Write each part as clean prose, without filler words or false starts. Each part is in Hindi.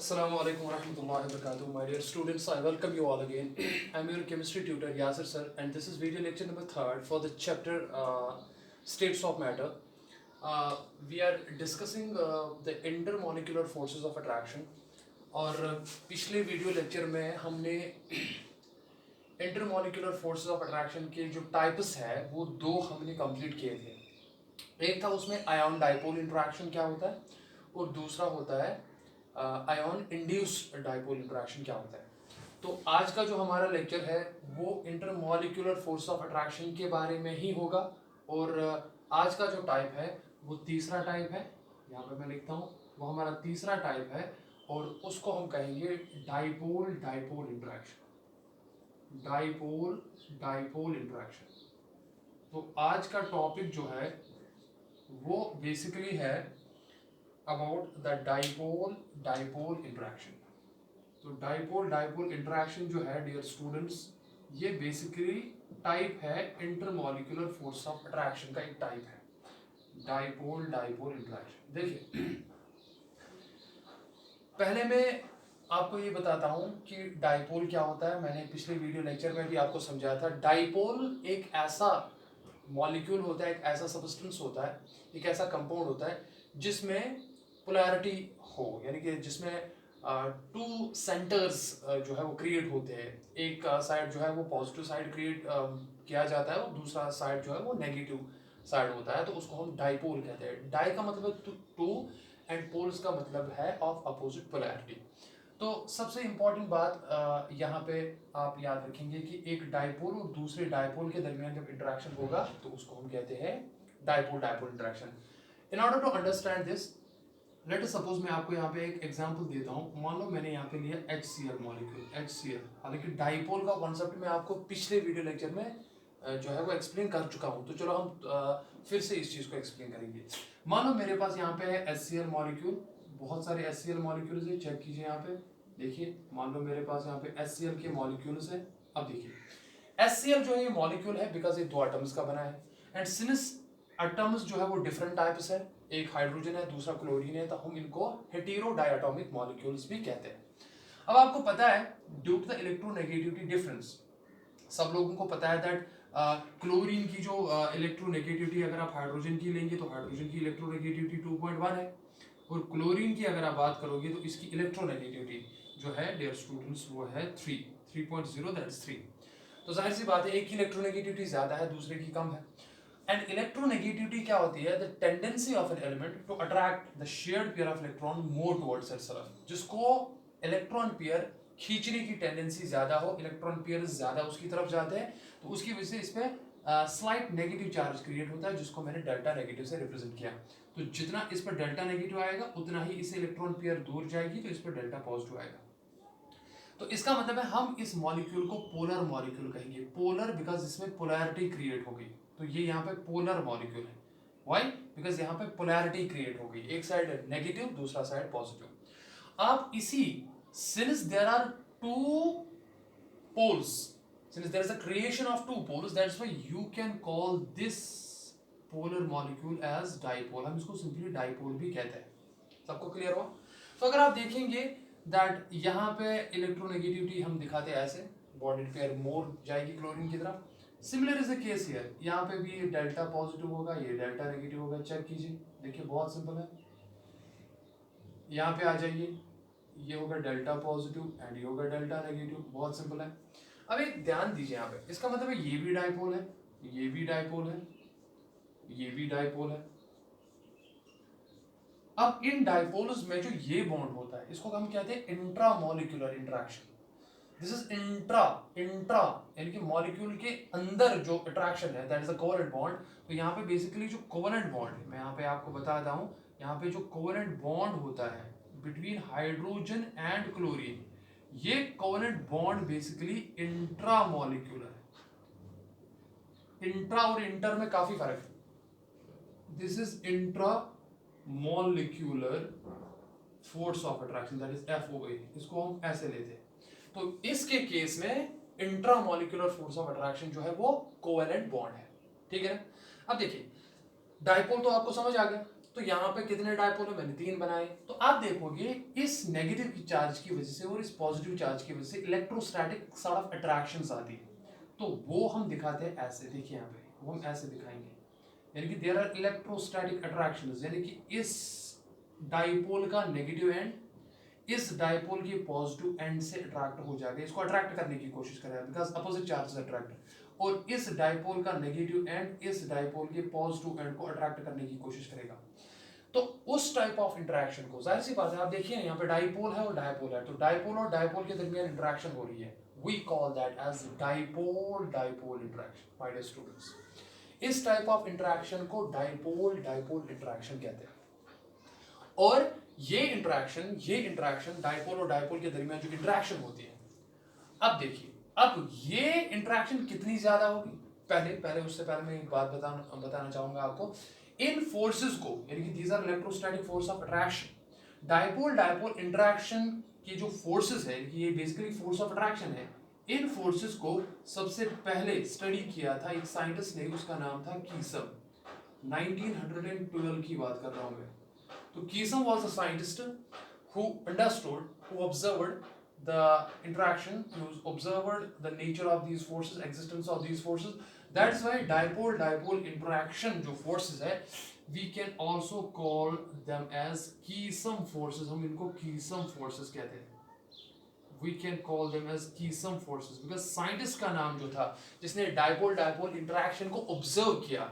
Assalamu alaikum warahmatullahi wabarakatuh. My dear students, I welcome you all again. I'm your chemistry tutor Yasir sir, and this is video lecture number 3 for the chapter States of Matter. We are discussing the intermolecular forces of attraction. और पिछले वीडियो लेक्चर में हमने इंटरमोलिकुलर फोर्सेस ऑफ अट्रैक्शन के जो टाइप्स है वो दो हमने कंप्लीट किए थे। एक था उसमें आयन डाइपोल इंटरेक्शन क्या होता है, और दूसरा होता है आयन इंड्यूस्ड डाइपोल इंटरेक्शन क्या होता है। तो आज का जो हमारा लेक्चर है वो इंटरमोलिकुलर फोर्स ऑफ अट्रैक्शन के बारे में ही होगा, और आज का जो टाइप है वो तीसरा टाइप है। यहाँ पे मैं लिखता हूँ वो हमारा तीसरा टाइप है, और उसको हम कहेंगे dipole dipole interaction. Dipole dipole interaction. तो आज का टॉपिक जो है वो बेसिकली है about the dipole dipole interaction. तो डाइपोल डाइपोल इंटरेक्शन जो है डियर स्टूडेंट्स, ये बेसिकली टाइप है इंटरमोलिकुलर फोर्स ऑफ अट्रैक्शन का एक टाइप है, डाइपोल डाइपोल इंटरेक्शन। देखिए पहले मैं आपको ये बताता हूँ कि डाइपोल क्या होता है। मैंने पिछले वीडियो लेक्चर में भी आपको समझाया था। डाइपोल एक ऐसा मॉलिक्यूल होता है, एक ऐसा सब्सटेंस होता है, एक ऐसा कंपाउंड होता है जिसमें पोलैरिटी हो, यानी कि जिसमें टू सेंटर्स जो है वो क्रिएट होते हैं। एक साइड जो है वो पॉजिटिव साइड क्रिएट किया जाता है और दूसरा साइड जो है वो नेगेटिव साइड होता है, तो उसको हम डाइपोल कहते हैं। डाई का मतलब टू एंड पोल्स का मतलब है ऑफ अपोजिट पोलैरिटी। तो सबसे इम्पॉर्टेंट बात यहाँ पे आप याद रखेंगे कि एक डाइपोल और दूसरे डाइपोल के दरमियान जब इंटरेक्शन होगा तो उसको हम कहते हैं dipole dipole interaction. In order to understand this, let us suppose मैं आपको यहाँ पे एक एग्जांपल देता हूँ। मान लो मैंने यहाँ पे लिया HCl मॉलिक्यूल, HCl। हालांकि डाइपोल का कॉन्सेप्ट मैं आपको पिछले वीडियो लेक्चर में जो है वो एक्सप्लेन कर चुका हूँ, तो चलो हम फिर से इस चीज़ को एक्सप्लेन करेंगे। मान लो मेरे पास यहाँ पे है HCl मॉलिक्यूल, बहुत सारे HCl मॉलिक्यूल्स है, चेक कीजिए यहाँ पे। देखिए मान लो मेरे पास यहाँ पे HCl के मॉलिक्यूल्स है। अब देखिए HCl जो है ये मॉलिक्यूल है बिकॉज ये दो एटम्स का बना है, एंड सिंस एटम्स जो है वो डिफरेंट टाइप्स है, एक हाइड्रोजन है दूसरा क्लोरीन है, तो हम इनको हेटेरो डायटोमिक मॉलिक्यूल्स भी कहते हैं। अब आपको पता है due to the electronegativity difference, सब लोगों को पता है दैट क्लोरीन की जो इलेक्ट्रोनेगेटिविटी अगर आप हाइड्रोजन की लेंगे तो हाइड्रोजन की इलेक्ट्रोनेगेटिविटी 2.1 है, और क्लोरीन की अगर आप बात करोगे तो इसकी इलेक्ट्रोनेगेटिविटी जो है डियर स्टूडेंट्स वो है 3.0, दैट इज 3। तो जाहिर सी बात है एक की इलेक्ट्रोनेगेटिविटी ज्यादा है दूसरे की कम है। एंड इलेक्ट्रोनेगेटिविटी क्या होती है? The tendency of an element to attract the shared pair of electron more towards itself, जिसको इलेक्ट्रॉन पेयर खींचने की टेंडेंसी ज्यादा हो, इलेक्ट्रॉन पेयर ज्यादा उसकी तरफ जाते हैं, तो उसकी वजह से इसमें स्लाइट नेगेटिव चार्ज क्रिएट होता है, जिसको मैंने डेल्टा नेगेटिव से रिप्रेजेंट किया। तो जितना इस पर डेल्टा नेगेटिव आएगा उतना ही इससे इलेक्ट्रॉन पेयर दूर जाएगी, तो इस पर डेल्टा पॉजिटिव आएगा। तो इसका मतलब है हम इस मॉलिक्यूल को पोलर मॉलिक्यूल कहेंगे। पोलर बिकॉज इसमें पोलैरिटी क्रिएट हो गई, तो ये यहाँ पे पोलर मॉलिक्यूल है। व्हाई? बिकॉज यहाँ पे पोलैरिटी क्रिएट हो गई, एक साइड नेगेटिव दूसरा साइड पॉजिटिव। आप इसी since there are two poles, since there is a creation of two poles, that's why you can call this polar molecule as dipole। हम इसको सिंपली डाइपोल भी कहते हैं। सबको क्लियर हुआ? तो अगर आप देखेंगे दैट यहाँ पे इलेक्ट्रोनेगेटिविटी हम दिखाते हैं ऐसे, बॉन्डेड पेयर मोर जाएगी क्लोरीन की तरफ। Similar is the case here, यहाँ पे भी डेल्टा पॉजिटिव होगा, ये डेल्टा नेगेटिव होगा। चेक कीजिए, देखिए बहुत सिंपल है। यहाँ पे आ जाइए, ये होगा डेल्टा पॉजिटिव एंड ये होगा डेल्टा नेगेटिव, बहुत सिंपल है। अब एक ध्यान दीजिए यहाँ पे, इसका मतलब है ये भी डाइपोल है, ये भी डाइपोल है, ये भी डाइपोल है। अब इन डाइपोल्स में जो ये बॉन्ड होता है इसको हम कहते हैं intramolecular interaction. This is intra, intra यानी कि मॉलिक्यूल के अंदर जो अट्रैक्शन है, that is a covalent bond. तो यहाँ पे बेसिकली जो कोवेलेंट बॉन्ड है, मैं यहाँ पे आपको बताता हूँ, यहाँ पे जो कोवेलेंट बॉन्ड होता है बिटवीन हाइड्रोजन एंड क्लोरीन, ये कोवेलेंट बॉन्ड बेसिकली इंट्रामोलिकुलर है। इंट्रा और इंटर में काफी फर्क है। This is intra molecular force of attraction, that is FOA, इसको हम ऐसे लेते हैं। तो इसके केस में इंट्रामोलिकुलर फोर्स ऑफ अट्रैक्शन जो है वो कोवेलेंट बॉन्ड है, ठीक है ना। अब देखिए डाइपोल तो आपको समझ आ गया, तो यहाँ पे कितने डायपोल है, मैंने 3 बनाए। तो आप देखोगे इस नेगेटिव चार्ज की वजह से और इस पॉजिटिव चार्ज की वजह से इलेक्ट्रोस्टैटिक सॉर्ट ऑफ अट्रैक्शंस आती है। तो वो हम दिखाते हैं ऐसे, देखिए यहाँ पे वो हम ऐसे दिखाएंगे, यानी कि देयर आर इलेक्ट्रोस्टैटिक अट्रैक्शंस, यानी कि इस डायपोल का नेगेटिव एंड इस डायपोल के पॉजिटिव एंड से अट्रैक्ट हो जाएगा, इसको अट्रैक्ट करने की कोशिश करेगा बिकॉज अपोजिट चार्जेस अट्रैक्ट, और इस डायपोल का नेगेटिव एंड इस डायपोल के पॉजिटिव एंड को अट्रैक्ट करने की कोशिश करेगा। तो उस टाइप ऑफ इंटरेक्शन को, जाहिर सी बात है, आप देखिए यहाँ पे डायपोल है और डायपोल है, तो डायपोल और डायपोल के दरमियान इंटरेक्शन हो रही है, we call that as dipole dipole interaction. My dear students, इस टाइप ऑफ इंटरेक्शन को डायपोल डायपोल इंटरेक्शन कहते हैं। और ये इंटरेक्शन डायपोल और डायपोल के दरमियान जो इंटरेक्शन होती है, अब देखिए अब ये इंटरेक्शन कितनी ज्यादा होगी, पहले उससे पहले मैं एक बात बताना चाहूंगा आपको। इन फोर्सेस को, यानी कि these are electrostatic force of attraction, dipole dipole interaction की जो फोर्सेस है, ये बेसिकली फोर्स ऑफ अट्रैक्शन है, इन फोर्सेस को सबसे पहले स्टडी किया था एक साइंटिस्ट ने, उसका नाम था कीसम। 1912 की बात कर रहा हूं मैं। तो Keisam was a scientist who understood, who observed the interaction, who observed the nature of these forces, existence of these forces. That's why dipole interaction जो forces है, we can also call them as Keesum forces, हम इनको Keesum forces कहते हैं। We can call them as Keesum forces because scientist का नाम जो था जिसने dipole interaction को observe किया,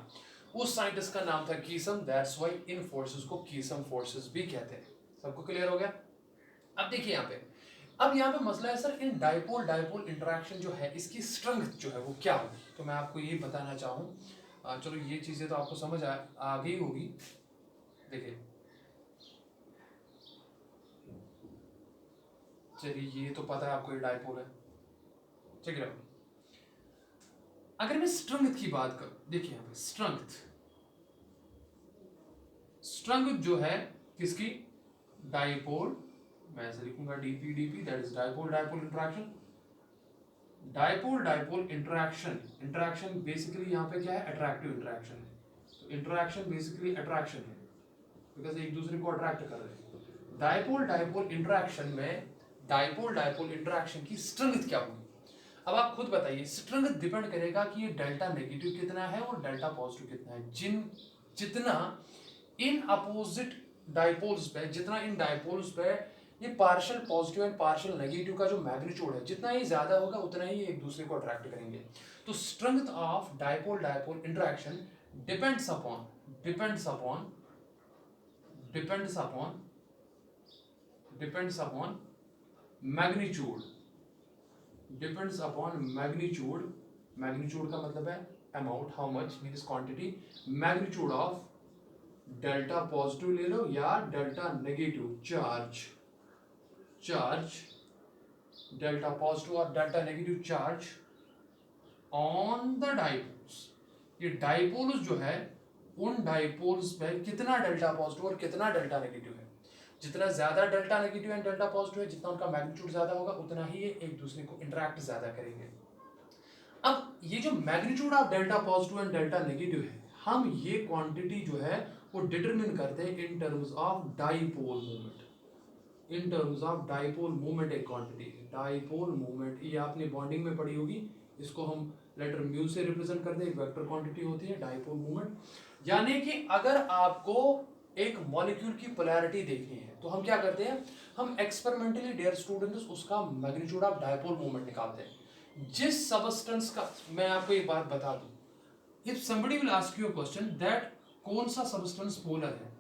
उस साइंटिस्ट का नाम था Keisam. That's why in forces को कीसम फोर्सेस भी कहते हैं। सबको क्लियर हो गया? अब देखिए यहाँ पे मसला है सर, इन डायपोल डायपोल इंटरेक्शन जो है इसकी स्ट्रेंथ जो है वो क्या होगी, तो मैं आपको ये बताना चाहूँ। चलो ये चीजें तो आपको समझ आ गई होगी। देखिए चलिए, ये तो पता है आपको ये डायपोल है, ठीक है। अगर मैं स्ट्रेंथ की बात करूं, देखिए यहाँ पे स्ट्रेंथ जो है किसकी, डायपोल, मैं ऐसे लिखूंगा DP that is dipole dipole interaction. Dipole interaction basically यहाँ पे क्या है, अट्रैक्टिव इंटरेक्शन है। तो इंटरेक्शन बेसिकली अट्रैक्शन है बिकॉज एक दूसरे को अट्रैक्ट कर रहे हैं। डायपोल इंटरेक्शन में डायपोल इंटरेक्शन की स्ट्रेंथ क्या होगी, अब आप खुद बताइए। स्ट्रेंथ डिपेंड करेगा कि ये डेल्टा नेगेटिव कितना है और डेल्टा पॉजिटिव कितना है। जितना इन अपोजिट डायपोल्स पे, जितना इन डायपोल्स पे ये partial positive and partial negative का जो मैग्नीट्यूड है, जितना ही ज्यादा होगा उतना ही एक दूसरे को अट्रैक्ट करेंगे। तो strength of dipole interaction depends upon magnitude का मतलब है amount, how much means quantity, magnitude of delta positive ले लो या delta negative charge delta positive और delta negative charge on the dipoles. ये डायपोल्स जो है उन डायपोल्स पे कितना डेल्टा पॉजिटिव और कितना डेल्टा नेगेटिव है। जितना ज्यादा delta negative and delta positive है, जितना उनका मैग्नीट्यूड ज्यादा होगा, उतना ही ये एक दूसरे को इंटरेक्ट ज्यादा करेंगे। अब ये जो magnitude of delta positive and delta negative है, हम ये क्वांटिटी जो है वो डिटरमिन करते हैं in terms of dipole moment. In terms of dipole moment एक क्वांटिटी है, डायपोल मोमेंट, ये आपने बॉन्डिंग में पढ़ी होगी। इसको हम लेटर म्यू से रिप्रेजेंट करते हैं, एक वेक्टर क्वांटिटी होती है डायपोल मोमेंट। यानी कि अगर आपको एक मॉलिक्यूल की पोलैरिटी देखनी है तो हम क्या करते हैं, हम एक्सपेरिमेंटली डियर स्टूडेंट्स उसका मैग्नीट्यूड ऑफ डायपोल मोमेंट निकालते हैं। जिस सबस्टेंस का, मैं आपको एक बात बता दूं, if somebody will ask you a question that कौन सा सबस्टेंस पोलर है,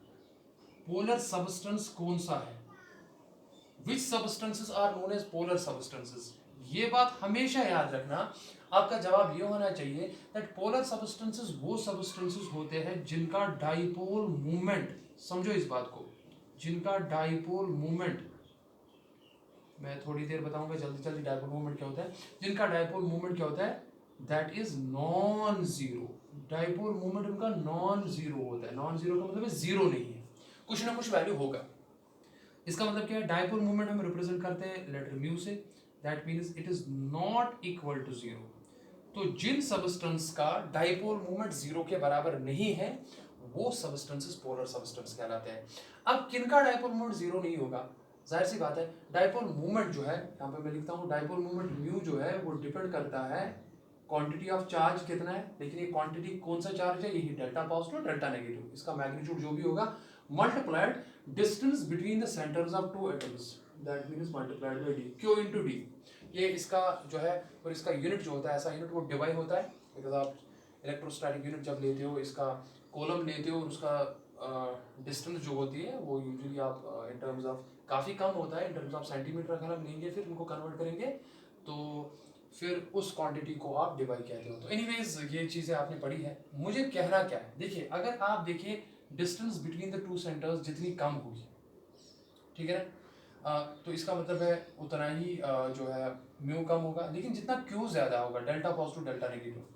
पोलर सबस्टेंस कौन सा है, which substances are known as polar substances, ये बात हमेशा याद रखना। आपका जवाब ये होना चाहिए दैट पोलर सबस्टेंसेस वो सबस्टेंसेस होते हैं जिनका डायपोल मूवमेंट, समझो इस बात को, जिनका डायपोल मूवमेंट, मैं थोड़ी देर बताऊंगा जल्दी डायपोल मूवमेंट क्या होता है। जिनका डायपोल मूवमेंट क्या होता है, that is non zero. Dipole movement उनका नॉन जीरो होता है। नॉन जीरो का मतलब है जीरो नहीं है, कुछ ना कुछ वैल्यू होगा। इसका मतलब क्या है, डायपोल मूवमेंट हम रिप्रेजेंट करते हैं लेटर म्यू से, that means it is not equal to zero. तो जिन सबस्टेंस का डायपोल मूवमेंट जीरो के बराबर नहीं है वो सबस्टेंसेस पोलर सबस्टेंस कहलाते हैं। अब किनका डायपोल मोमेंट जीरो नहीं होगा? जाहिर सी बात है, डायपोल मूवमेंट जो है, यहाँ पे मैं लिखता हूँ डायपोल मूवमेंट म्यू जो है वो डिपेंड करता है क्वांटिटी ऑफ चार्ज कितना है, लेकिन ये क्वांटिटी कौन सा चार्ज है, यही डेल्टा पॉजिटिव डेल्टा नेगेटिव, इसका मैग्नीट्यूड जो भी होगा multiplied distance between the centres of two atoms, that means multiplied by D, Q into D. ये इसका जो है और इसका यूनिट जो होता है, ऐसा यूनिट वो डिवाइड होता है, बिकॉज आप इलेक्ट्रोस्टैटिक यूनिट जब लेते हो, इसका कॉलम लेते हो और उसका डिस्टेंस जो होती है वो यूजुअली आप इन टर्म्स ऑफ काफ़ी कम होता है, इन टर्म्स ऑफ सेंटीमीटर अगर हम लेंगे फिर इनको कन्वर्ट करेंगे तो फिर उस क्वांटिटी को आप डिवाइड कहते हो। तो एनीवेज ये चीज़ें आपने पढ़ी है। मुझे कहना क्या है, देखिए अगर आप देखिए distance between the two centres जितनी कम होगी, ठीक है ना, तो इसका मतलब है उतना ही जो है म्यू कम होगा, लेकिन जितना क्यू ज़्यादा होगा, डेल्टा पॉजिटिव डेल्टा नेगेटिव,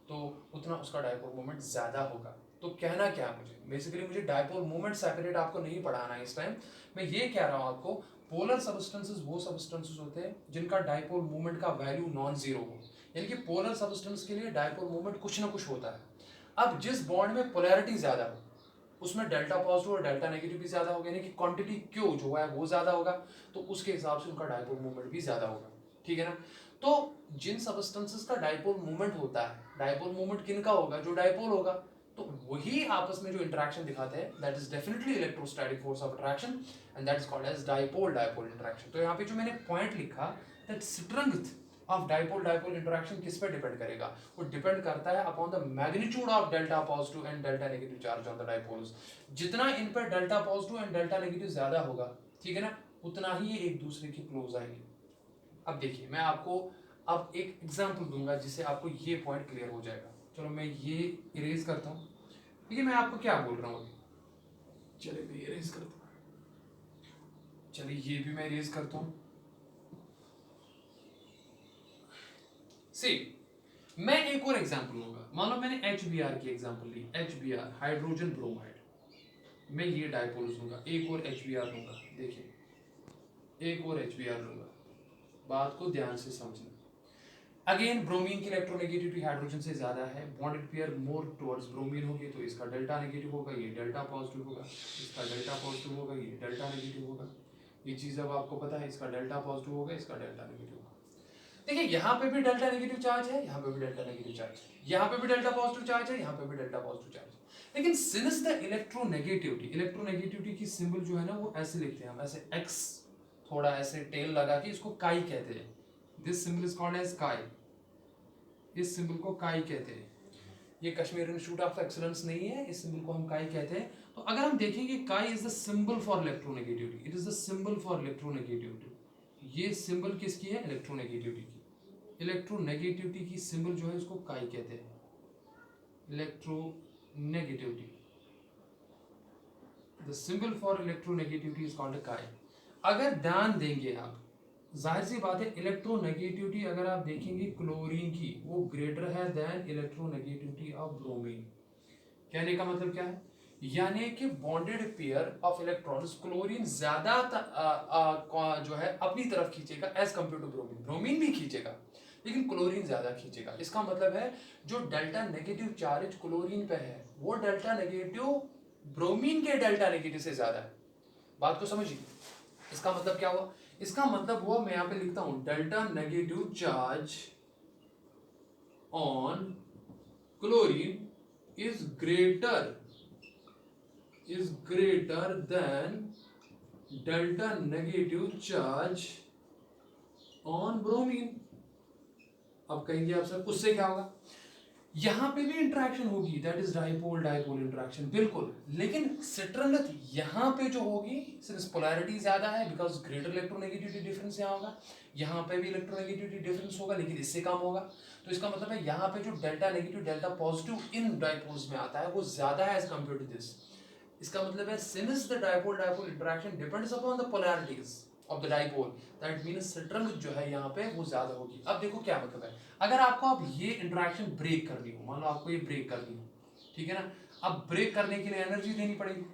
तो उतना उसका डायपोल मोमेंट ज़्यादा होगा। तो कहना क्या है मुझे, बेसिकली मुझे डायपोल मोमेंट सेपरेट आपको नहीं पढ़ाना है इस टाइम। मैं ये कह रहा हूँ आपको, पोलर सबस्टेंसेस वो सबस्टेंसेस होते हैं जिनका डायपोल मोमेंट का वैल्यू नॉन जीरो हो, यानी कि पोलर सबस्टेंस के लिए डायपोल मोमेंट कुछ ना कुछ होता है। अब जिस बॉन्ड में पोलैरिटी ज़्यादा हो उसमें डेल्टा पॉजिटिव और डेल्टा नेगेटिव भी ज़्यादा होगा, यानी कि क्वांटिटी क्यू जो है वो ज़्यादा होगा, तो उसके हिसाब से उनका डायपोल मोमेंट भी ज़्यादा होगा, ठीक है ना। तो जिन सबस्टेंसेस का डायपोल मोमेंट होता है, डायपोल मोमेंट किनका होगा, जो डायपोल होगा, तो वही आपस में जो इंटरेक्शन दिखाते हैं that is definitely electrostatic force of attraction and that is called as dipole dipole interaction. तो यहाँ पे जो मैंने पॉइंट लिखा that strength of dipole dipole interaction किस पे डिपेंड करेगा, वो डिपेंड करता है upon the magnitude of delta positive and delta negative charge on the dipoles. जितना इन पर delta positive and delta negative ज्यादा होगा, ठीक है ना, उतना ही एक दूसरे के क्लोज आएंगे। अब देखिए मैं आपको अब एक एग्जांपल दूंगा जिससे आपको ये पॉइंट क्लियर हो जाएगा। चलो मैं ये इरेज करता हूँ, ठीक है, मैं आपको क्या बोल रहा हूँ अभी, चलिए मैं इरेज करता हूँ, चलिए ये भी मैं इरेज करता हूँ। सी मैं एक और एग्जांपल लूंगा, मान लो मैंने HBr की एग्जांपल ली, HBr हाइड्रोजन ब्रोमाइड, मैं ये डायपोल लूंगा, एक और HBr लूंगा, देखिए एक और HBr लूंगा, बात को ध्यान से समझना। अगेन ब्रोमीन की इलेक्ट्रोनेगेटिविटी हाइड्रोजन से ज्यादा है, bonded pair more towards bromine होगी, तो इसका डेल्टा नेगेटिव होगा, ये डेल्टा पॉजिटिव होगा, इसका डेल्टा पॉजिटिव होगा, ये डेल्टा नेगेटिव होगा। ये चीज अब आपको पता है, इसका डेल्टा पॉजिटिव होगा, इसका डेल्टा नेगेटिव होगा। देखिए यहाँ पे भी डेल्टा नेगेटिव चार्ज है, यहाँ पे भी डेल्टा नेगेटिव चार्ज है, यहाँ पे भी डेल्टा पॉजिटिव चार्ज है, यहाँ पे भी डेल्टा पॉजिटिव चार्ज है। लेकिन सिंस द इलेक्ट्रोनेगेटिविटी की सिंबल जो है ना वो ऐसे लिखते हैं हम, ऐसे एक्स थोड़ा ऐसे टेल लगा के, इसको काई कहते हैं। This symbol is called as chi, इस सिंबल को काई कहते हैं। ये कश्मीर इंस्टीट्यूट ऑफ एक्सीलेंस नहीं है, इस सिंबल को हम काई कहते हैं। तो अगर हम देखेंगे काई is the symbol for electronegativity, it is the symbol for electronegativity. ये सिंबल किसकी है, इलेक्ट्रोनेगेटिविटी की। इलेक्ट्रोनेगेटिविटी की सिंबल जो है उसको काई कहते हैं, electronegativity, the symbol for electronegativity is called काई। अगर ध्यान देंगे आप, जाहिर सी बात है इलेक्ट्रोनेगेटिविटी अगर आप देखेंगे क्लोरीन की, वो ग्रेटर है देन इलेक्ट्रोनेगेटिविटी ऑफ ब्रोमीन। कहने का मतलब क्या है, यानी कि bonded pair of electrons chlorine ज्यादा जो है अपनी तरफ खींचेगा as compare to bromine. Bromine भी खींचेगा लेकिन क्लोरीन ज्यादा खींचेगा। इसका मतलब है जो डेल्टा नेगेटिव चार्ज क्लोरीन पे है वो डेल्टा नेगेटिव ब्रोमीन के डेल्टा नेगेटिव से ज्यादा है। बात को समझिए, इसका मतलब क्या हुआ, इसका मतलब हुआ, मैं यहां पे लिखता हूं delta negative charge on chlorine is greater than delta negative charge on bromine। अब कहेंगे आप सर उससे क्या होगा, यहां पे भी इंटरेक्शन होगी, that is dipole dipole interaction, बिल्कुल, लेकिन स्ट्रेंथ यहां पे जो होगी सिंस पोलैरिटी ज्यादा है, बिकॉज ग्रेटर इलेक्ट्रोनेगेटिविटी डिफरेंस यहां होगा, यहां पे भी इलेक्ट्रोनेगेटिविटी डिफरेंस होगा लेकिन इससे कम होगा। तो इसका मतलब है यहाँ पे जो delta negative delta positive in dipoles में आता है वो ज्यादा है एज कंपेयर टू दिस। इसका मतलब है since the dipole dipole interaction depends upon the polarities of the dipole, that means strength जो है यहाँ पे वो ज्यादा होगी। अब देखो क्या मतलब है, अगर आपको अब ये इंटरेक्शन ब्रेक करनी हो, मान लो आपको ये ब्रेक करनी हो, ठीक है ना, अब ब्रेक करने के लिए एनर्जी देनी पड़ेगी।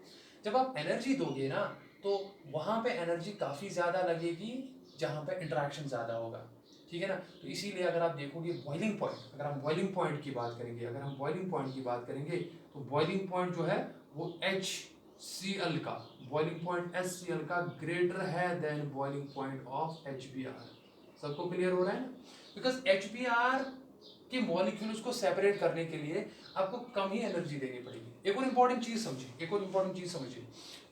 जब आप एनर्जी दोगे ना तो वहां पे एनर्जी काफी ज्यादा लगेगी जहां पे इंटरेक्शन ज्यादा होगा, ठीक है ना। तो इसीलिए अगर आप देखोगे बॉइलिंग पॉइंट, अगर हम बॉइलिंग पॉइंट की बात करेंगे, अगर हम बॉइलिंग पॉइंट की बात करेंगे तो बॉइलिंग पॉइंट जो है वो HCl का, बॉइलिंग पॉइंट HCl का ग्रेटर है than boiling point of HBr। सबको क्लियर हो रहा है ना? बिकॉज HBr के मॉलिक्यूल्स को सेपरेट करने के लिए आपको कम ही एनर्जी देनी पड़ेगी। एक और इंपॉर्टेंट चीज समझिए,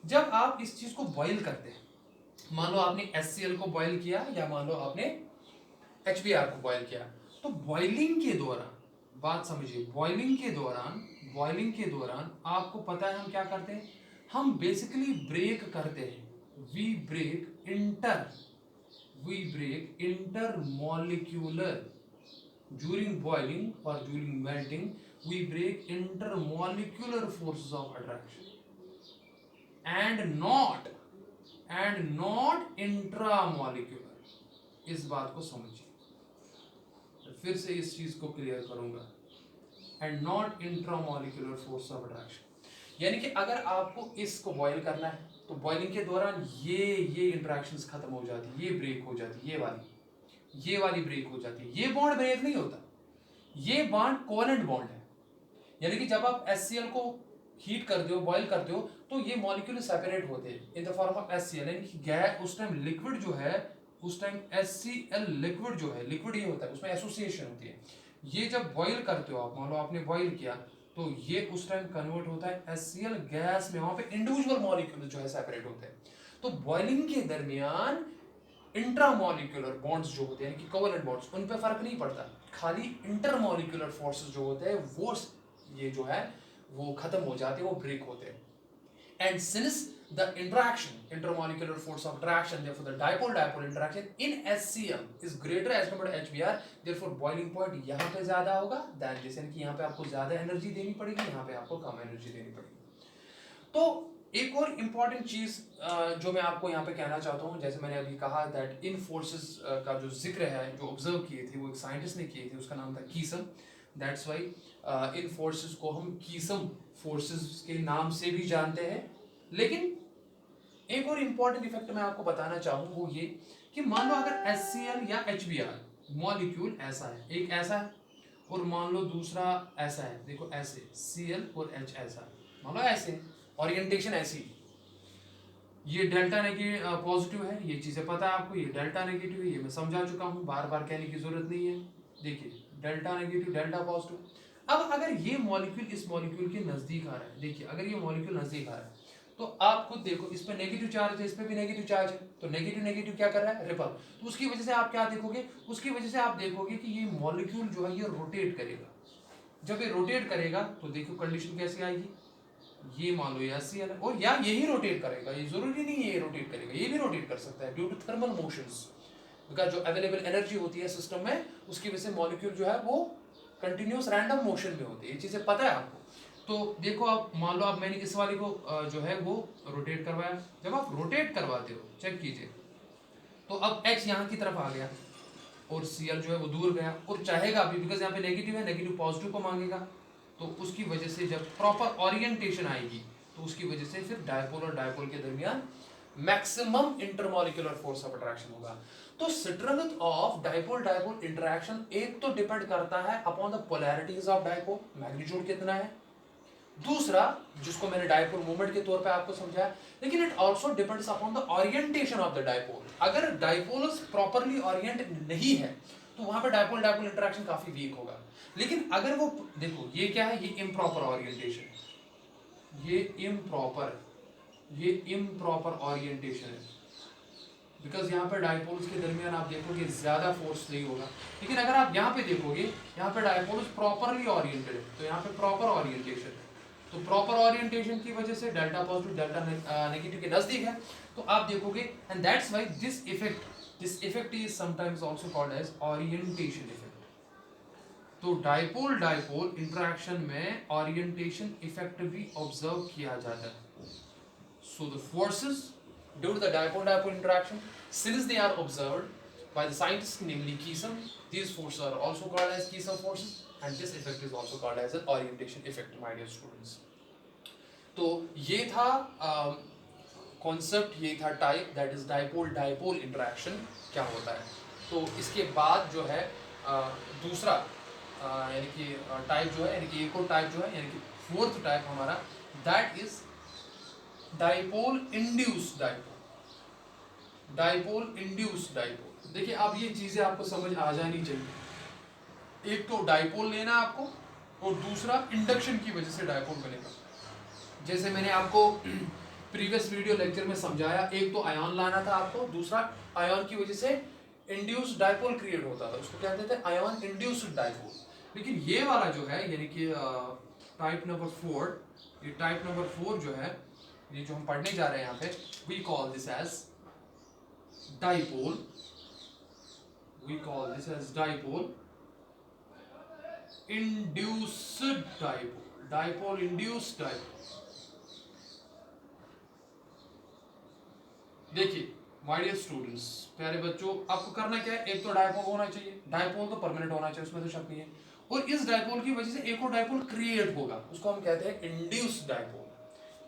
जब आप इस चीज को बॉइल करते हैं, मान लो आपने HCl को बॉइल किया या मान लो आपने HBr को बॉइल किया, तो बॉइलिंग के दौरान, बात समझिए, बॉइलिंग के दौरान आपको पता है हम क्या करते हैं, हम बेसिकली ब्रेक करते हैं, we break intermolecular during boiling or during melting, we break intermolecular forces of attraction and not intramolecular। इस बात को समझिए, फिर से इस चीज को क्लियर करूंगा, and not intramolecular force of attraction. यानी कि अगर आपको इसको बॉईल करना है तो बॉइलिंग के दौरान ये इंटरेक्शंस खत्म हो जाती है, ये ब्रेक हो जाती है, ये वाली ब्रेक हो जाती है। ये बॉन्ड ब्रेक नहीं होता, ये बॉन्ड कोवेलेंट बॉन्ड है। यानी कि जब आप HCl को हीट करते हो, बॉईल करते हो, तो ये मॉलिक्यूल सेपरेट होते हैं in the form of HCl। यानी कि गैस उस टाइम लिक्विड जो है, उस टाइम HCl लिक्विड जो है, लिक्विड ये होता है, उसमें एसोसिएशन होती है। ये जब बॉईल करते हो आप, मान लो आपने बॉईल किया, तो ये उस टाइम कन्वर्ट होता है HCl गैस में, वहां पे इंडिविजुअल मॉलिक्यूल जो है सेपरेट होते हैं। तो बॉइलिंग के दरमियान इंट्रामोलिकुलर बॉन्ड्स जो होते हैं, यानी कि कोवेलेंट बॉन्ड्स, उन पे फर्क नहीं पड़ता, खाली इंटरमोलिकुलर फोर्सेस जो होते हैं वो ये जो है वो खत्म हो जाते हैं, वो ब्रेक होते हैं। And since the intermolecular force of attraction, therefore the dipole interaction in HCl is greater as compared to HBr, therefore boiling point यहाँ पे ज्यादा होगा than this, यानी कि यहाँ पे आपको ज्यादा एनर्जी देनी पड़ेगी, यहाँ पे आपको कम एनर्जी देनी पड़ेगी। तो एक और इम्पॉर्टेंट चीज जो मैं आपको यहाँ पे कहना चाहता हूँ, जैसे मैंने अभी कहा दैट इन फोर्सेस का जो जिक्र है, जो ऑब्जर्व किए थे, वो एक साइंटिस्ट ने किए थे, उसका नाम था कीसम। दैट्स वाई इन फोर्सेस को हम कीसम फोर्सेस के नाम से भी जानते हैं। लेकिन एक और इम्पॉर्टेंट इफेक्ट मैं आपको बताना चाहूँ वो ये कि मान लो अगर HCl या HBr मॉलिक्यूल ऐसा है, एक ऐसा है, और मान लो दूसरा ऐसा है, देखो ऐसे Cl और H ऐसा, मान लो ऐसे, ओरिएंटेशन ऐसी, ये डेल्टा नेगेटिव पॉजिटिव है, ये चीजें पता है आपको, ये डेल्टा नेगेटिव है, ये मैं समझा चुका हूँ, बार बार कहने की जरूरत नहीं है। देखिए डेल्टा नेगेटिव, डेल्टा पॉजिटिव। अब अगर ये मॉलिक्यूल इस मॉलिक्यूल के नजदीक आ रहा है, देखिए अगर ये मॉलिक्यूल नजदीक आ रहा है, तो आप खुद देखो, इस पे नेगेटिव चार्ज है, इस पे भी नेगेटिव चार्ज है, तो नेगेटिव नेगेटिव क्या कर रहा है, रिपल। तो उसकी वजह से आप क्या देखोगे, उसकी वजह से आप देखोगे कि ये मॉलिक्यूल जो है ये रोटेट करेगा। जब ये रोटेट करेगा तो देखो कंडीशन कैसे आएगी, ये मान लो ये HCl है, और या यही रोटेट करेगा, ये जरूरी नहीं है ये रोटेट करेगा, ये भी रोटेट कर सकता है due to thermal motions, because जो अवेलेबल एनर्जी होती है सिस्टम में, उसकी वजह से मॉलिक्यूल जो है वो कंटिन्यूस रैंडम मोशन में होती है, ये चीजें पता है आपको। तो देखो आप मान लो, अब मैंने इस वाली को जो है वो रोटेट करवाया, जब आप रोटेट करवाते हो, चेक कीजिए, तो अब H यहाँ की तरफ आ गया और Cl जो है वो दूर गया, और चाहेगा अभी, बिकॉज यहाँ पे नेगेटिव है, नेगेटिव पॉजिटिव को मांगेगा, तो उसकी वजह से जब प्रॉपर ओरिएंटेशन आएगी, तो उसकी वजह से फिर डायपोल और डायपोल के दरमियान maximum intermolecular force of attraction होगा। तो strength of dipole dipole interaction एक तो डिपेंड करता है upon the polarities of dipole, magnitude कितना है, दूसरा जिसको मैंने डायपोल मोमेंट के तौर पे आपको समझाया, लेकिन it also depends upon the orientation of the dipole. अगर डायपोल्स प्रॉपर्ली ओरिएंट नहीं है तो वहां पे डायपोल डायपोल इंटरेक्शन काफी वीक होगा। लेकिन अगर वो, देखो ये क्या है, ये इम्प्रॉपर ओरिएंटेशन, ये इम्प्रॉपर ओरिएंटेशन है, बिकॉज यहाँ पे डायपोल्स के दरमियान आप देखोगे ज्यादा फोर्स नहीं होगा। लेकिन अगर आप यहाँ पे देखोगे, यहाँ पे डायपोल्स प्रॉपरली ओरिएंटेड है, तो यहाँ पे प्रॉपर ओरिएंटेशन है, तो प्रॉपर ओरिएंटेशन की वजह से डेल्टा पॉजिटिव डेल्टा नेगेटिव के नजदीक है, तो आप देखोगे, and that's why this effect is sometimes also called as orientation effect. तो डायपोल डायपोल इंटरेक्शन में ओरिएंटेशन इफेक्ट भी ऑब्जर्व किया जाता है। So the forces due to the dipole-dipole interaction, since they are observed by the scientists, namely Keeson, these forces are also called as Keeson forces, and this effect is also called as an orientation effect, my dear students. तो ये था कॉन्सेप्ट, ये था type, that is dipole-dipole interaction क्या होता है। तो इसके बाद जो है दूसरा यानी कि टाइप जो है, यानी कि एक और टाइप जो है, यानी कि फोर्थ टाइप हमारा that is dipole induced dipole. Dipole induced dipole. देखिए अब ये चीजें आपको समझ आ जानी चाहिए। एक तो डाइपोल लेना आपको और दूसरा इंडक्शन की वजह से डाइपोल बनेगा। जैसे मैंने आपको प्रीवियस वीडियो लेक्चर में समझाया, एक तो आयन लाना था आपको, दूसरा आयन की वजह से इंड्यूस्ड डाइपोल क्रिएट होता था, उसको कहते थे आयन इंड्यूस्ड डाइपोल। लेकिन ये वाला जो है यानी कि टाइप नंबर 4, ये टाइप नंबर 4 जो है, ये जो हम पढ़ने जा रहे हैं यहाँ पे, we call this as dipole, we call this as dipole induced dipole, dipole induced dipole. देखिए माय डियर स्टूडेंट्स, प्यारे बच्चों, आपको करना क्या है, एक तो डाइपोल होना चाहिए, डाइपोल तो परमानेंट होना चाहिए, उसमें तो शक नहीं है, और इस डाइपोल की वजह से एक और डाइपोल क्रिएट होगा, उसको हम कहते हैं इंड्यूस्ड डाइपोल।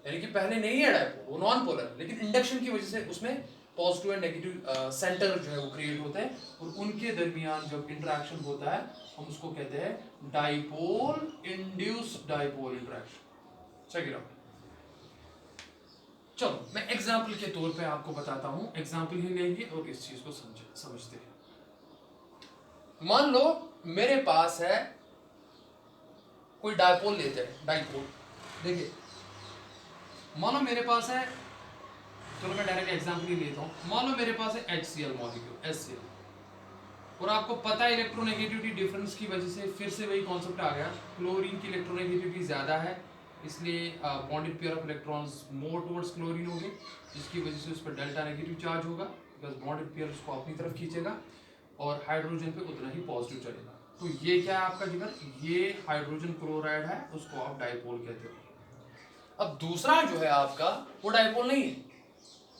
यानी कि पहले नहीं है डाइपोल, वो नॉन पोलर, लेकिन इंडक्शन की वजह से उसमें पॉजिटिव एंड नेगेटिव सेंटर जो है वो क्रिएट होते हैं, और उनके दरमियान जब इंटरेक्शन होता है हम उसको कहते हैं dipole induced dipole interaction. Check it out. चलो मैं एग्जाम्पल के तौर पे आपको बताता हूं, एग्जाम्पल ही लेंगे और इस चीज को समझते हैं। मान लो मेरे पास है कोई डाइपोल लेते हैं, डाइपोल। देखिए मान लो मेरे पास है, चलो मैं डायरेक्ट एग्जाम्पल ही लेता हूं, मान लो मेरे पास है HCl मॉलिक्यूल, HCl, और आपको पता है इलेक्ट्रोनेगेटिविटी डिफरेंस की वजह से फिर से वही कॉन्सेप्ट आ गया, क्लोरीन की इलेक्ट्रोनेगेटिविटी ज्यादा है, इसलिए bonded pair of electrons more towards chlorine होंगे, जिसकी वजह से उस पर डेल्टा नेगेटिव चार्ज होगा, बिकॉज बॉन्डेड पेयर उसको अपनी तरफ खींचेगा, और हाइड्रोजन पे उतना ही पॉजिटिव चलेगा। तो ये क्या है आपका जिगर, ये हाइड्रोजन क्लोराइड है, उसको आप डाइपोल कहते हो। अब दूसरा जो है आपका वो डाइपोल नहीं है,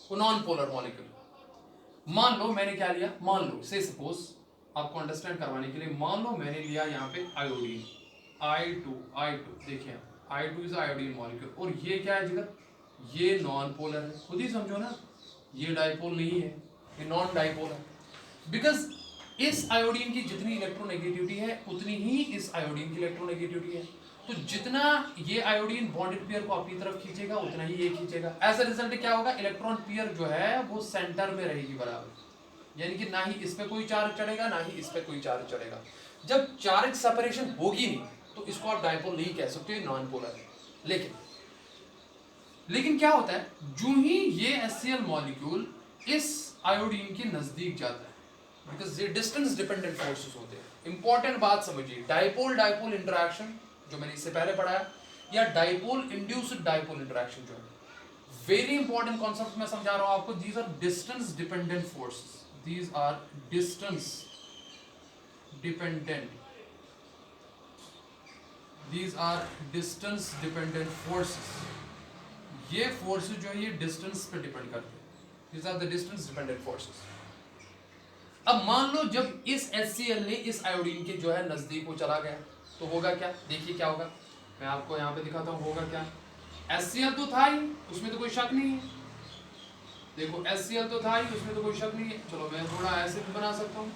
वो नॉन पोलर मॉलिक्यूल। मान लो मैंने क्या लिया, मान लो से सपोज आपको अंडरस्टैंड करवाने के लिए, मान लो मैंने लिया यहाँ पे आयोडीन I2, देखिए I2 इज आयोडीन मॉलिक्यूल, और ये क्या है जिगर, ये नॉन पोलर है, खुद ही समझो ना, ये डाइपोल नहीं है, ये नॉन डाइपोल है, बिकॉज इस आयोडीन की जितनी इलेक्ट्रोनेगेटिविटी है उतनी ही इस आयोडीन की इलेक्ट्रोनेगेटिविटी है, तो जितना ये आयोडीन बॉन्डेड पेयर को अपनी तरफ खींचेगा उतना ही ये खींचेगा। एज अ रिजल्ट क्या होगा, इलेक्ट्रॉन पेयर जो है वो सेंटर में रहेगी बराबर, यानी कि ना ही इस पे कोई चार्ज चढ़ेगा ना ही इस पे कोई चार्ज चढ़ेगा। जब चार्ज सेपरेशन होगी नहीं तो इसको आप डाइपोल नहीं कह सकते, नॉन पोलर है। लेकिन क्या होता है, जो ही ये HCl मॉलिक्यूल इस आयोडीन के नजदीक जाता है, बिकॉज ये डिस्टेंस डिपेंडेंट फोर्सेस होते हैं। इंपॉर्टेंट बात समझिए, डाइपोल डाइपोल इंटरेक्शन जो मैंने इससे पहले पढ़ाया, या डाइपोल इंड्यूस्ड डाइपोल इंटरेक्शन जो है, वेरी इंपॉर्टेंट कॉन्सेप्ट मैं समझा रहा हूं आपको। These are distance dependent forces, these are distance dependent, these are distance dependent forces। ये फोर्सेस जो है ये डिस्टेंस पे डिपेंड करते हैं, these are the distance dependent forces। अब मान लो जब इस HCl ने इस आयोडीन के जो है नजदीक वो चला गया तो होगा क्या, देखिए क्या होगा, मैं आपको यहाँ पे दिखाता हूँ होगा क्या। HCl तो था ही, उसमें तो कोई शक नहीं है, देखो HCl तो था ही, उसमें तो कोई शक नहीं है। चलो मैं थोड़ा ऐसे भी बना सकता हूँ।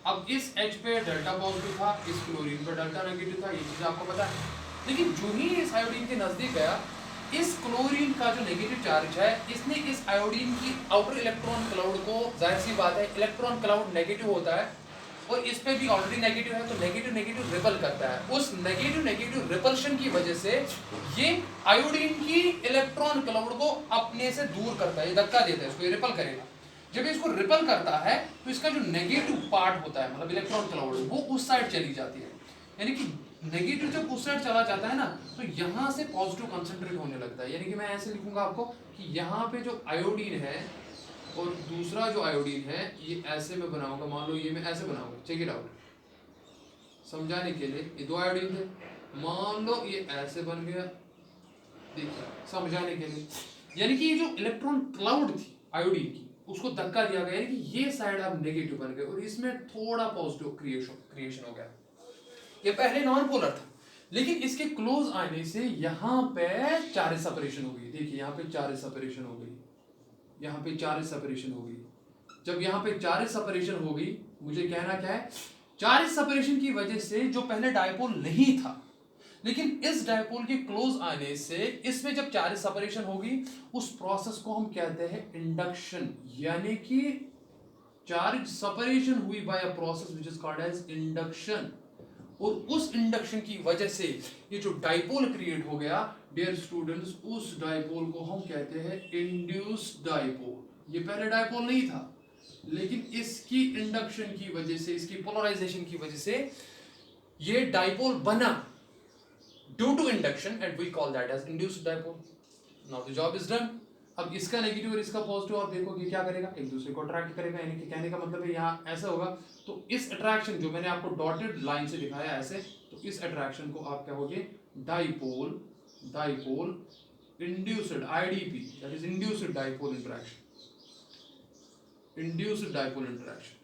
अब इस H पे डेल्टा पॉजिटिव था, इस क्लोरीन पे डेल्टा नेगेटिव था, ये चीज आपको पता है। लेकिन जो ही इस आयोडीन के नजदीक गया, इस क्लोरीन का जो नेगेटिव चार्ज है, इसने इस आयोडीन की आउटर इलेक्ट्रॉन क्लाउड को, जाहिर सी बात है इलेक्ट्रॉन क्लाउड नेगेटिव होता है और इस पे भी ऑलरेडी नेगेटिव है, तो नेगेटिव नेगेटिव रिपल करता है। उस नेगेटिव नेगेटिव रिपल्शन की वजह से ये आयोडीन की इलेक्ट्रॉन क्लाउड को अपने से दूर करता है, ये धक्का देता है, इसको ये रिपल करेगा। जब इसको रिपल करता है तो इसका जो नेगेटिव पार्ट होता है, मतलब इलेक्ट्रॉन क्लाउड, वो उस साइड चली जाती है। यानी कि नेगेटिव जब उस साइड चला जाता है ना, तो यहाँ से पॉजिटिव कंसंट्रेट होने लगता है। यानी कि मैं ऐसे लिखूंगा आपको कि यहाँ पे जो आयोडीन है और दूसरा जो आयोडीन है, ये ऐसे में बनाऊंगा, मान लो ये मैं ऐसे बनाऊंगा, चेक इट आउट, समझाने के लिए। ये दो आयोडीन थे, मान लो ये ऐसे बन गया, देखिए समझाने के लिए। यानी कि ये जो इलेक्ट्रॉन क्लाउड थी आयोडीन की, उसको धक्का दिया गया, यानी कि ये साइड अब नेगेटिव बन गए और इसमें थोड़ा पॉजिटिव क्रिएशन हो गया। ये पहले नॉन पोलर था, लेकिन इसके क्लोज आने से यहाँ पे चार्ज सेपरेशन हो गई। देखिए यहाँ पे चार्ज सेपरेशन हो गई, यहाँ पे चार्ज सेपरेशन हो गई। जब यहाँ पे चार्ज सेपरेशन हो गई, मुझे कहना क्या है, चार्ज सेपरेशन की वजह से जो पहले डाइपोल नहीं था, लेकिन इस डायपोल के क्लोज आने से इसमें जब चार्ज सेपरेशन होगी उस प्रोसेस को हम कहते हैं इंडक्शन, यानी कि चार्ज सेपरेशन हुई by a process which is called as induction. और उस इंडक्शन की वजह से ये जो डायपोल क्रिएट हो गया डियर स्टूडेंट्स, उस डायपोल को हम कहते हैं इंड्यूस्ड डायपोल। ये पहले डायपोल नहीं था, लेकिन इसकी इंडक्शन की वजह से, इसकी पोलराइजेशन की वजह से ये डायपोल बना due to induction and we call that as induced dipole. Now the job is done. अब इसका नेगेटिव और इसका पॉजिटिव आप देखो कि क्या करेगा, एक दूसरे को अट्रैक्ट करेगा, यानी कि कहने का मतलब है यहाँ ऐसा होगा। तो इस अट्रैक्शन जो मैंने आपको डॉटेड लाइन से दिखाया ऐसे, तो इस अट्रैक्शन को आप क्या होगे, dipole induced, IDP, that is induced dipole interaction, induced dipole interaction.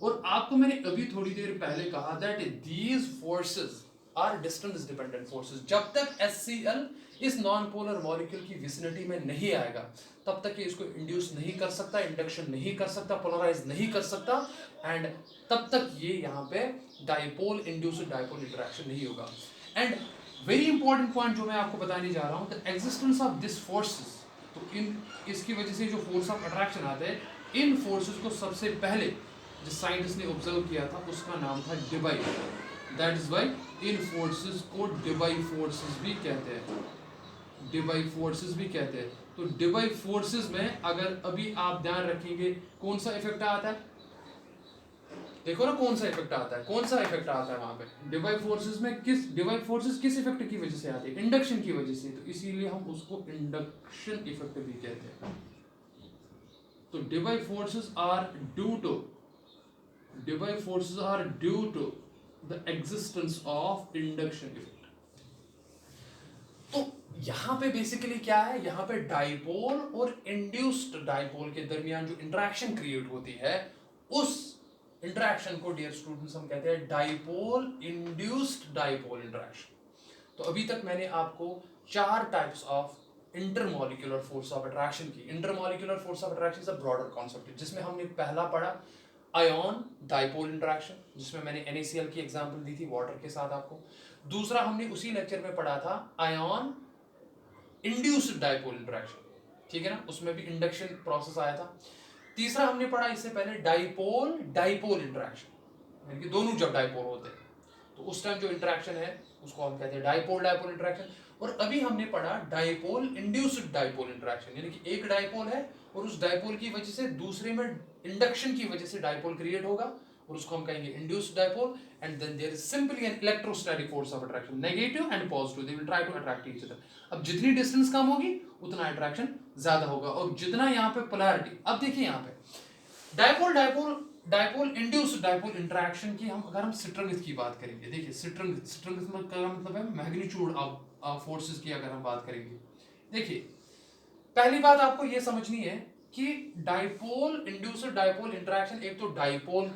और आपको मैंने अभी थोड़ी देर पहले कहा that these forces are distance dependent forces. जब तक HCl इस नॉन पोलर मॉलिक्यूल की विसिनिटी में नहीं आएगा तब तक ये इसको इंड्यूस नहीं कर सकता, इंडक्शन नहीं कर सकता, पोलराइज नहीं कर सकता, एंड तब तक ये यहाँ पे डायपोल इंड्यूस्ड डायपोल इंटरेक्शन नहीं होगा। एंड वेरी इंपॉर्टेंट पॉइंट जो मैं आपको बताने जा रहा हूँ, the existence of this forces. तो इन इसकी वजह से जो फोर्स ऑफ अट्रैक्शन आते हैं, इन फोर्सेस को सबसे पहले जिस साइंटिस्ट ने ऑब्जर्व किया था उसका नाम था डेबाई। दैट इज वाई इन फोर्सेस को डेबाई फोर्सेस भी कहते हैं, डेबाई फोर्सेस भी कहते हैं। तो डेबाई फोर्सेस में अगर अभी आप ध्यान रखेंगे कौन सा इफेक्ट आता है, देखो ना कौन सा इफेक्ट आता है, कौन सा इफेक्ट आता है वहां पे डेबाई फोर्सेस में। डेबाई फोर्सेस किस इफेक्ट की वजह से आते हैं, इंडक्शन की वजह से, तो इसीलिए हम उसको इंडक्शन इफेक्ट भी कहते हैं। तो Debye forces are due to the existence of induction effect. तो यहां पे बेसिकली क्या है, यहां पे डायपोल और इंड्यूस्ड डायपोल के दरमियान जो इंटरेक्शन क्रिएट होती है, उस इंटरेक्शन को डियर स्टूडेंट्स हम कहते हैं डायपोल इंड्यूस्ड डायपोल इंटरेक्शन। तो अभी तक मैंने आपको 4 types of intermolecular force of attraction की। Intermolecular force of attraction is a broader concept, जिसमें हमने पहला पढ़ा आयन डायपोल इंटरेक्शन, जिसमें मैंने NaCl की एग्जांपल दी थी वाटर के साथ आपको। दूसरा हमने उसी लेक्चर में पढ़ा था आयन इंड्यूस्ड डायपोल इंटरेक्शन, ठीक है ना, उसमें भी इंडक्शन प्रोसेस आया था। तीसरा हमने पढ़ा इससे पहले डायपोल डायपोल इंटरेक्शन, यानी कि दोनों जब डायपोल होते हैं तो उस टाइम जो इंटरेक्शन है उसको हम कहते हैं डायपोल डायपोल इंटरेक्शन। और अभी हमने पढ़ा डायपोल इंड्यूस्ड डायपोल इंटरेक्शन, यानी कि एक डायपोल है और उस डायपोल की वजह से दूसरे में इंडक्शन की वजह से डायपोल क्रिएट होगा और उसको हम कहेंगे induced dipole. And then there is simply an electrostatic force of attraction, negative and positive, they will try to attract each other. अब जितनी डिस्टेंस कम होगी उतना अट्रैक्शन ज्यादा होगा, और जितना यहाँ पे पोलैरिटी, अब देखिए यहाँ पे डायपोल इंड्यूस्ड डायपोल इंटरेक्शन की अगर हम स्ट्रेंथ की बात करेंगे, देखिए स्ट्रेंथ का मतलब है मैग्नीट्यूड ऑफ फोर्सेस की अगर हम बात करेंगे। देखिए पहली बात आपको यह समझनी है कि डायपोल इंड्यूस्ड डायपोल इंटरेक्शन, एक तो डायपोल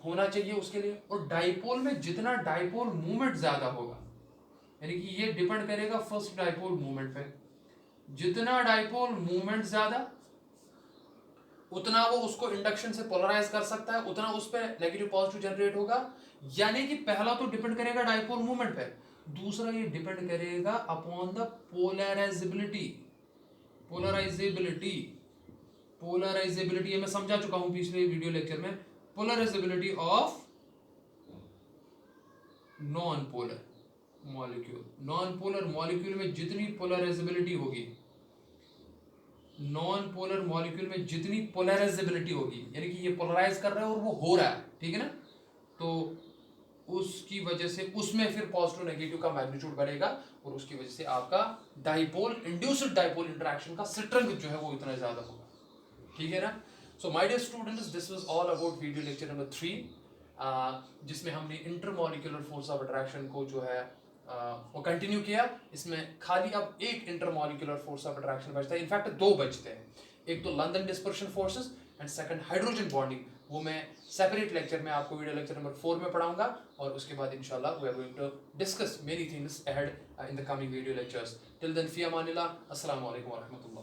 होना चाहिए उसके लिए, और डायपोल में जितना डायपोल मूवमेंट ज्यादा होगा, यानी कि ये डिपेंड करेगा फर्स्ट डायपोल मूवमेंट पे, जितना डायपोल मूवमेंट ज्यादा उतना वो उसको इंडक्शन से पोलराइज कर सकता है, उतना उस पर नेगेटिव पॉजिटिव जनरेट होगा। यानी कि पहला तो डिपेंड करेगा डायपोल मूवमेंट पे, दूसरा ये डिपेंड करेगा अपॉन द पोलराइजेबिलिटी ये मैं समझा चुका हूं पिछले वीडियो लेक्चर में। Polarisability of non polar molecule में जितनी पोलराइजेबिलिटी होगी, नॉन पोलर मॉलिक्यूल में जितनी पोलराइजेबिलिटी होगी, यानी कि ये पोलराइज कर रहा है और वो हो रहा है, ठीक है ना, तो उसकी वजह से उसमें फिर पॉजिटिव नेगेटिव का मैग्नीट्यूड बढ़ेगा और उसकी वजह से आपका डायपोल इंड्यूस्ड डायपोल इंटरेक्शन का स्ट्रेंथ जो है वो इतना ज्यादा होगा, ठीक है ना। So my dear students, this was all about video lecture number 3, जिसमें हमने इंटरमॉलिक्यूलर फोर्स ऑफ अट्रैक्शन को जो है वो कंटिन्यू किया। इसमें खाली अब एक इंटरमॉलिक्यूलर फोर्स ऑफ अट्रैक्शन बचता है, इनफैक्ट 2 बचते हैं, एक तो London dispersion forces and second hydrogen bonding. वो मैं सेपरेट लेक्चर में आपको वीडियो लेक्चर नंबर 4 में पढ़ाऊंगा, और उसके बाद इंशाल्लाह we are going to discuss many things ahead in the coming video lectures. Till then फी अमानिल्लाह, अस्सलाम वालेकुम व रहमतुल्लाह।